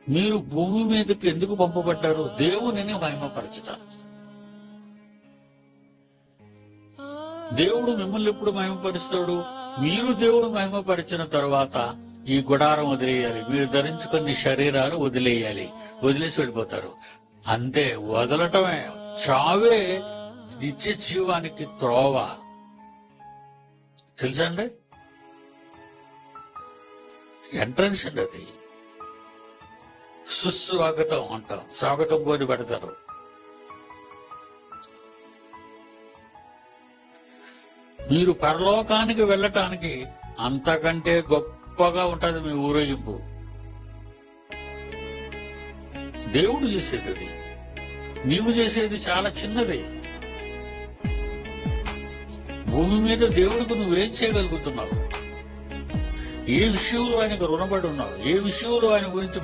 మీరు భూమి మీదకి ఎందుకు పంపబడ్డారు? దేవునిని మహిమపరచడానికి. దేవుడు మిమ్మల్ని ఎప్పుడు మహిమపరుస్తాడు? మీరు దేవుడు మహిమపరిచిన తర్వాత ఈ గుడారం వదిలేయాలి, మీరు ధరించుకున్న శరీరాలు వదిలేయాలి, వదిలేసి వెళ్ళిపోతారు. అంతే, వదలటమే. చావే నిత్య జీవానికి త్రోవ. తెలుసా అండి? ఎంట్రన్స్ అండి అది. సుస్వాగతం అంటాం, స్వాగతం పోని పెడతారు. మీరు పరలోకానికి వెళ్ళటానికి అంతకంటే గొప్పగా ఉంటది మీ ఊరేగింపు. దేవుడు చేసేది అది, నీవు చేసేది చాలా చిన్నది. భూమి మీద దేవుడికి నువ్వేం చేయగలుగుతున్నావు? ఏ విషయంలో ఆయనకు రుణపడి ఉన్నావు? ఏ విషయంలో ఆయన గురించి